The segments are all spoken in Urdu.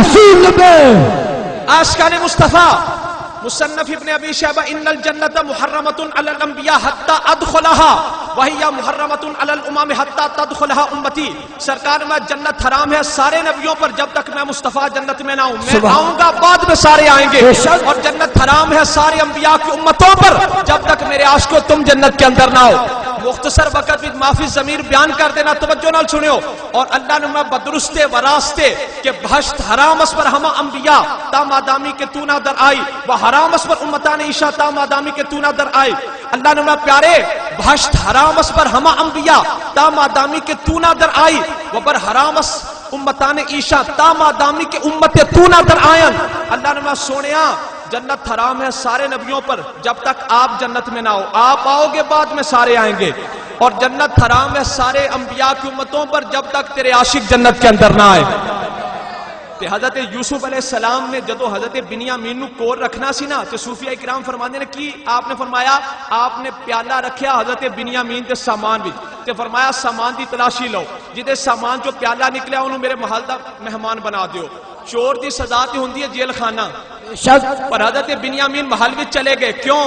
رسول میں آشکان مصطفیٰ مصنف ابن ابی شیبہ ان الجنت محرمۃ علی الانبیاء حتی ادخلها وہی محرمۃ علی الامم حتی تدخلها امتی. سرکار میں جنت حرام ہے سارے نبیوں پر جب تک میں مصطفیٰ جنت میں نہ ہوں. میں آؤں گا بعد میں سارے آئیں گے. اور جنت حرام ہے سارے انبیاء کی امتوں پر جب تک میرے عاشقو تم جنت کے اندر نہ ہو. مختصر وقت میں معافی ضمیر بیان کر دینا, توجہ نال سنیو. اور اللہ نے بدرستے و راستے کہ بہشت حرام اس پر ہم انبیاء تا مادامی کے تو نہ در آئی و حرام اس پر امتان عیشا تا مادامی کے تو نہ در آئی. اللہ نے پیارے بہشت حرام اس پر ہم انبیاء تا مادامی کے تو نہ در آئی و پر حرام اس امتان عیشا تا مادامی کے امت تو نہ در آئن. اللہ نے سونیا جنت حرام ہے سارے نبیوں پر جب تک آپ جنت میں نہ ہو. آپ آؤ گے بعد میں سارے آئیں گے. اور جنت حرام ہے سارے انبیاء کی امتوں پر جب تک تیرے عاشق جنت کے اندر نہ آئے. تے حضرت یوسف علیہ السلام نے جدو حضرت بنیامین نو کور رکھنا سی نا تے صوفیاء کرام فرماندے نے کی آپ نے فرمایا آپ نے پیالہ رکھیا حضرت بنیامین دے سامان وچ تے فرمایا سامان دی تلاشی لو جدے سامان جو پیالہ نکلیا انہوں میرے محل دا مہمان بنا دیو. چور دی سزا تے ہوندی ہے جیل خانہ. پر حضرت بنیامین محل میں چلے گئے. کیوں؟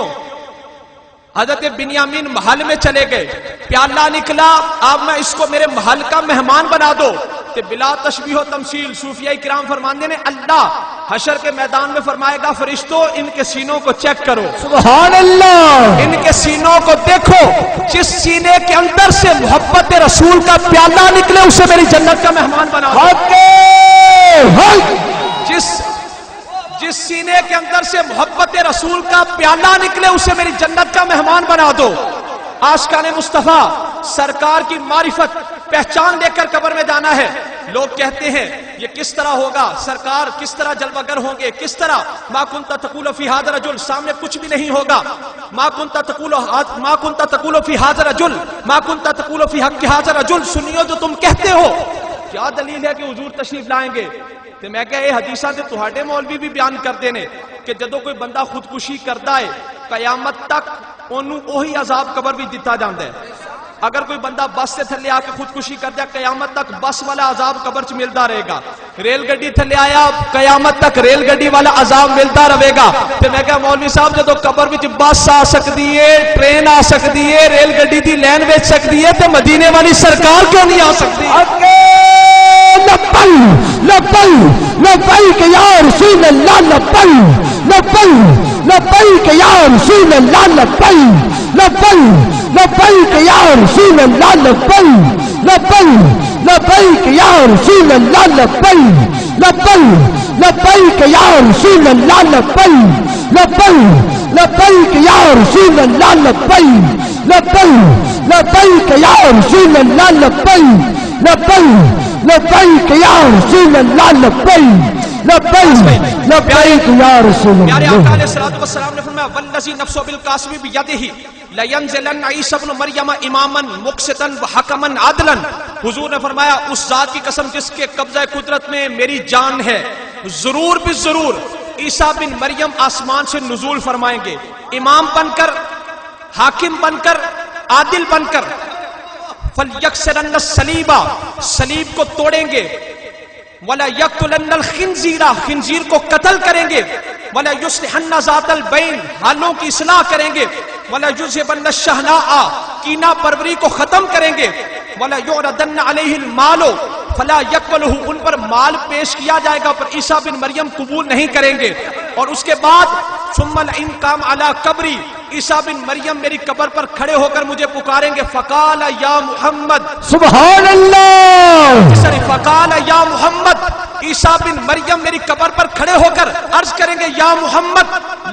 حضرت بنیامین محل میں چلے گئے, پیالہ نکلا, اب میں اس کو میرے محل کا مہمان بنا دو. تے بلا تشبیہ و تمثیل صوفیاء کرام فرماندے نے اللہ حشر کے میدان میں فرمائے گا فرشتوں ان کے سینوں کو چیک کرو. سبحان اللہ. ان کے سینوں کو دیکھو, جس سینے کے اندر سے محبت رسول کا پیالہ نکلے اسے میری جنت کا مہمان بنا دو. جس سینے کے اندر سے محبت رسول کا پیالہ نکلے اسے میری جنت کا مہمان بنا دو. عاشقان مصطفیٰ سرکار کی معرفت پہچان لے کر قبر میں جانا ہے. لوگ کہتے ہیں یہ کس طرح ہوگا, سرکار کس طرح جلوہ گر ہوں گے, کس طرح. ما کنت تقول فی ھذا الرجل, سامنے کچھ بھی نہیں ہوگا. ما کنت تقول فی ھذا الرجل ما کنت تقول فی حق ھذا الرجل. سنیو جو تم کہتے ہو کیا دلیل ہے کہ حضور تشریف لائیں گے. تے میں کہا یہ حدیثاں تے تہاڈے مولوی بھی بیان کردے نے کہ جدوں کوئی بندہ خودکشی کردا ہے قیامت تک اونوں وہی عذاب قبر بھی دتا جاندا ہے. اگر کوئی بندہ بس سے تھلے آ کے خودکشی کر دیا قیامت تک بس والا عذاب قبر چ ملتا رہے گا. ریل گڈی تھلے آیا قیامت تک ریل گڈی والا عذاب ملتا رہے گا. تے میں کہا مولوی صاحب جدوں قبر وچ بس آ سکدی ہے, ٹرین آ سکدی ہے, ریل گڈی دی لین وچ سکدی ہے, تے مدینے والی سرکار کیوں نہیں آ سکتی؟ لبیک یا رسول اللہ, لبیک یا رسول اللہ, لبیک یا رسول اللہ, لبیک یا رسول اللہ, لبیک یا رسول اللہ, لبیک یا رسول اللہ, لبیک یا رسول اللہ, لبیک یا رسول اللہ, لبیک یا رسول اللہ. پیارے آقا علیہ الصلوۃ والسلام نے فرمایا والذی نفس بالقاسم بیدہ لینزلن عیسی ابن مریم اماما مقسطا وحکما عدلا. حضور نے فرمایا اس ذات کی قسم جس کے قبضہ قدرت میں میری جان ہے, ضرور بھی ضرور عیسیٰ بن مریم آسمان سے نزول فرمائیں گے, امام بن کر, حاکم بن کر, عادل بن کر. فَلْيَكْسِرَنَّ الصَّلِيبَ, صلیب کو توڑیں گے. وَلَا يَقْتُلَنَّ الْخِنْزِيرَ, خنزیر کو قتل کریں گے. وَلَا يُصْلِحَنَّ ذَاتَ الْبَيْنِ, حالوں کی اصلاح کریں گے. وَلَا يُذْهِبَنَّ الشَّحْنَاءَ, کینہ پروری کو ختم کریں گے. وَلَا يُعْرَضَنَّ عَلَيْهِ الْمَالُ فَلَا يَقْبَلُهُ, ان پر مال پیش کیا جائے گا پر عیسیٰ بن مریم قبول نہیں کریں گے. اور اس کے بعد ثُمَّ الْإِنْقَامُ عَلَى قَبْرِي, عیسیٰ بن مریم میری قبر پر کھڑے ہو کر مجھے پکاریں گے. فَقَالَ يَا مُحَمَّد, سبحان اللہ. فَقَالَ يَا مُحَمَّد, عیسیٰ بن مریم میری قبر پر کھڑے ہو کر عرض کریں گے یا محمد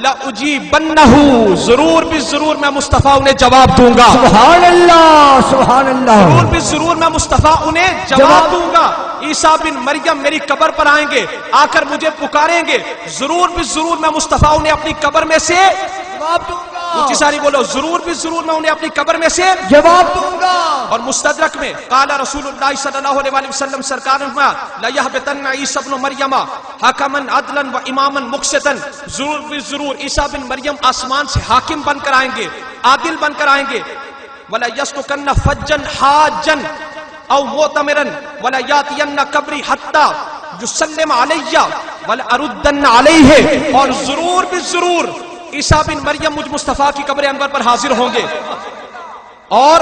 لَأُجِيبَنَّهُ, ضرور بھی ضرور میں مصطفیٰ انہیں جواب دوں گا. سبحان اللہ, سبحان اللہ. ضرور بھی ضرور میں مصطفیٰ انہیں جواب دوں گا. عیسیٰ بن مریم میری قبر پر آئیں گے, آ کر مجھے پکاریں گے, ضرور بھی ضرور میں مصطفیٰ انہیں اپنی قبر میں سے جواب دوں گا. اونچی ساری بولو, ضرور بھی ضرور میں انہیں اپنی قبر میں سے جواب دوں گا. اور مستدرک میں قال رسول اللہ صلی اللہ علیہ وسلم سرکار نے فرمایا لَيَحْبِطَنَّ عِيسَى ابْنُ مَرْيَمَ حَكَمًا عَدْلًا وَإِمَامًا مُقْسِطًا, ضرور بھی ضرور عیسیٰ بن مریم آسمان سے حاکم بن کر آئیں گے, عادل بن کر آئیں گے. وَلَا يَسْلُكَنَّ فَجًّا حَاجًّا أَوْ مُعْتَمِرًا وَلَا يَأْتِيَنَّ قَبْرِي حَتَّى یسلم علیہ ولأردن علیہ، اور ضرور بالضرور عیسیٰ بن مریم مجھ مصطفیٰ کی قبر انور پر حاضر ہوں گے اور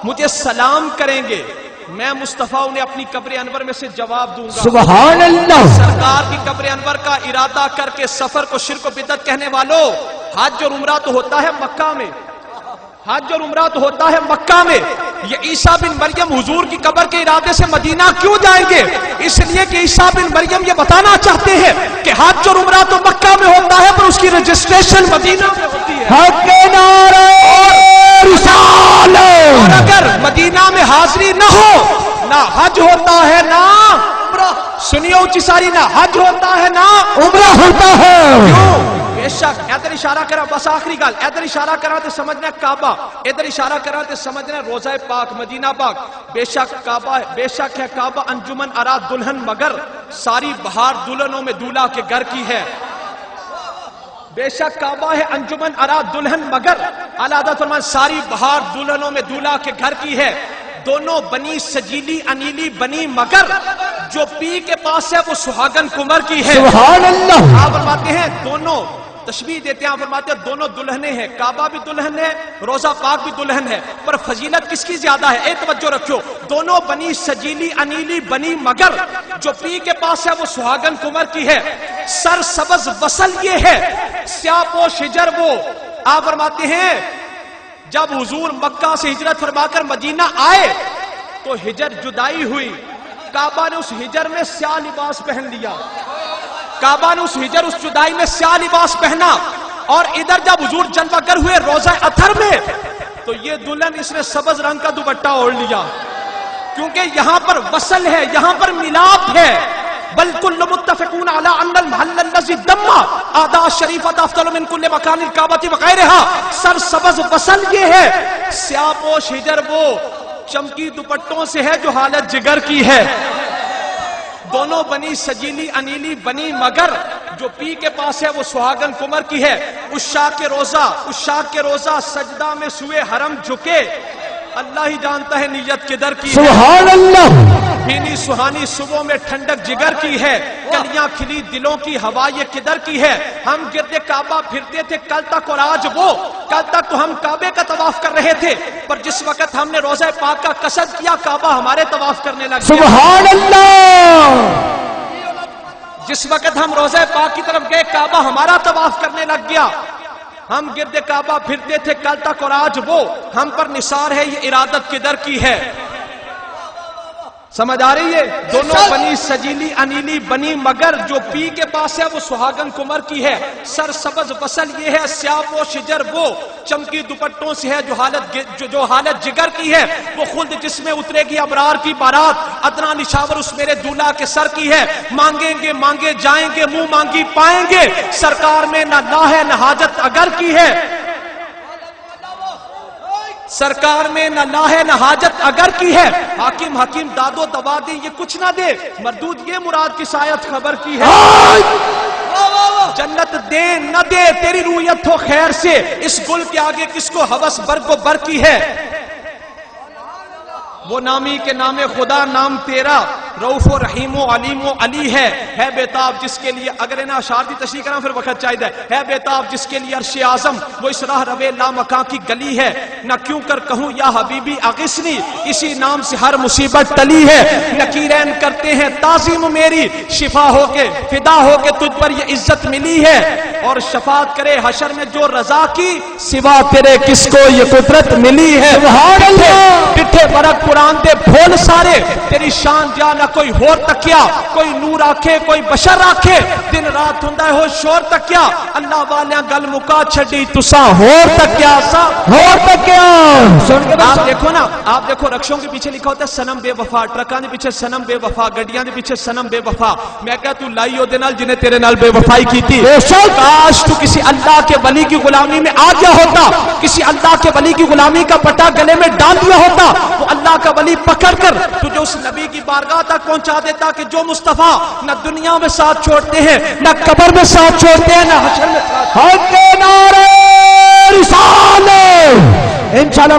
مجھے سلام کریں گے، میں مصطفیٰ انہیں اپنی قبر انور میں سے جواب دوں گا۔ سبحان اللہ۔ سرکار کی قبر انور کا ارادہ کر کے سفر کو شرک و بدعت کہنے والوں، حج اور عمرہ تو ہوتا ہے مکہ میں، حج اور عمرہ تو ہوتا ہے مکہ میں، یہ عیسیٰ بن مریم حضور کی قبر کے ارادے سے مدینہ کیوں جائیں گے؟ اس لیے کہ عیسیٰ بن مریم یہ بتانا چاہتے ہیں کہ حج اور عمرہ تو مکہ میں ہوتا ہے پر اس کی رجسٹریشن مدینہ میں ہوتی ہے۔ حق نعرہ رسالت۔ اور اگر مدینہ میں حاضری نہ ہو، نہ حج ہوتا ہے نہ عمرہ، سنیو اونچی ساری، نہ حج ہوتا ہے نہ عمرہ ہوتا ہے۔ کیوں؟ بے شک ادھر اشارہ کرا، بس آخری گل، ادھر اشارہ کرا تو سمجھنا کعبہ، ادھر اشارہ کرا تو سمجھنا روضہ پاک مدینہ پاک۔ بے شک کعبہ، بے شک ہے کعبہ انجمن اراد دلہن، مگر ساری بہار دلہنوں میں دولہا کے گھر کی ہے۔ بے شک کعبہ ہے انجمن اراد دلہن، مگر اعلیٰ حضرت فرمان ساری بہار دلہنوں میں دولہا کے گھر کی ہے۔ دونوں بنی سجیلی انیلی بنی، مگر جو پی کے پاس ہے وہ سہاگن کمر کی ہے۔ سبحان اللہ۔ آپ فرماتے ہیں دونوں، تشبیہ دیتے ہیں، آپ فرماتے ہیں دونوں دلہنیں ہیں، کعبہ بھی دلہن ہے، روضہ پاک بھی دلہن ہے، پر فضیلت کس کی زیادہ ہے؟ اے توجہ رکھو، دونوں بنی سجیلی انیلی بنی، مگر جو پی کے پاس ہے وہ سہاگن کمر کی ہے۔ سر سبز وصل یہ ہے، سیاہ پوش ہجر وہ۔ آپ فرماتے ہیں جب حضور مکہ سے ہجرت فرما کر مدینہ آئے تو ہجر جدائی ہوئی، کعبہ نے اس ہجر میں سیاہ لباس پہن لیا، کعبہ نے اس ہجر، اس جدائی میں سیاہ لباس پہنا، اور ادھر جب حضور جلوہ گر ہوئے روضہ اطہر میں تو یہ دلہن اس نے سبز رنگ کا دوپٹہ اوڑھ لیا، کیونکہ یہاں پر وصل ہے، یہاں پر ملاپ ہے۔ بل کل متفقون علی ان المحل الذی دم اعداء الشریفۃ افضل من کل مکان الکعبۃ وغیرہا۔ سر سبز وصل یہ ہے، سیاہ پوش ہجر وہ چمکی دوپٹوں سے ہے جو حالت جگر کی ہے۔ دونوں بنی سجیلی انیلی بنی، مگر جو پی کے پاس ہے وہ سہاگن کمر کی ہے۔ عشاق کے روزہ سجدہ میں سوئے حرم جھکے، اللہ ہی جانتا ہے نیت کدھر کی ہے۔ سبحان اللہ۔ بھینی سہانی صبح میں ٹھنڈک جگر کی ہے، کلیاں کھلی دلوں کی ہوا یہ کدھر کی ہے۔ ہم گرد کعبہ پھرتے تھے کل تک اور آج وہ، کل تک تو ہم کعبے کا طواف کر رہے تھے، پر جس وقت ہم نے روضہ پاک کا قصد کیا کعبہ ہمارے طواف کرنے لگ گیا۔ سبحان اللہ۔ جس وقت ہم روضہ پاک کی طرف گئے کعبہ ہمارا طواف کرنے لگ گیا۔ ہم گرد کعبہ پھرتے تھے کل تک اور آج وہ، ہم پر نثار ہے یہ ارادت کدھر کی ہے۔ سمجھ آ رہی ہے؟ دونوں بنی سجیلی انیلی بنی، مگر جو پی کے پاس ہے وہ سہاگن کمر کی ہے۔ سر سبز وصل یہ ہے، سیاہ پوش ہجر وہ چمکی دوپٹوں سے ہے جو حالت جگر کی ہے۔ وہ خلد جس میں اترے گی ابرار کی بارات، ادنا نشاور اس میرے دولہا کے سر کی ہے۔ مانگیں گے مانگے جائیں گے، منہ مانگی پائیں گے، سرکار میں نہ لا ہے نہ حاجت اگر کی ہے، سرکار میں نہ لا ہے نہ حاجت اگر کی ہے۔ حاکم حکیم داد و دوا دے یہ کچھ نہ دے، مردود یہ مراد کی سایت خبر کی ہے۔ جنت دے نہ دے تیری رویت ہو خیر سے، اس گل کے آگے کس کو ہوس برگ و بر کی ہے۔ وہ نامی کے نام خدا نام تیرا، رؤوف و رحیم و علیم و علی ہے بیتاب جس کے لیے، اگر انہیں اشعار دی تشریح کرنا پھر وقت چاہیے، ہے بیتاب جس کے لیے عرش اعظم، وہ اس راہ روے لامکاں کی گلی ہے۔ نہ کیوں کر کہوں یا حبیبی اغثنی، اسی نام سے ہر مصیبت ٹلی ہے۔ نکیرین کرتے ہیں تعظیم میری، شفا ہو کے فدا ہو کے تجھ پر یہ عزت ملی ہے۔ اور شفاعت کرے حشر میں جو رضا کی، سوا تیرے کس کو یہ قدرت ملی ہے۔ سبحان اللہ۔ ڈٹھے برق قرآن دے بھول سارے، تیری شان جا نہ کوئی ہور تکیا، کوئی نور آکھے کوئی بشر آکھے، دن رات ہندہ ہو شور تکیا، اللہ والیاں گل مکا چھڑی تساں ہور تکیا سا ہور تکیا۔ آپ دیکھو نا، آپ دیکھو رکشوں کے پیچھے لکھا ہوتا ہے سنم بے وفا، ٹرکاں دے پیچھے سنم بے وفا، گڈیاں دے پیچھے سنم بے وفا۔ میں کہا تو لائی ہو دے نال جنہیں تیرے نال بے وفائی کی تھی، کاش تو کسی اللہ کے ولی کی غلامی میں آ گیا ہوتا، کسی اللہ کے ولی کی غلامی کا پٹا گلے میں ڈال دیا ہوتا، وہ اللہ کا ولی پکڑ کر تجھے اس نبی کی بارگاہ تک پہنچا دیتا کہ جو مصطفیٰ نہ دنیا میں ساتھ چھوڑتے ہیں، نہ قبر میں ساتھ چھوڑتے ہیں، نہ حشر میں ساتھ۔ حق نعرہ رسالت۔ انشاءاللہ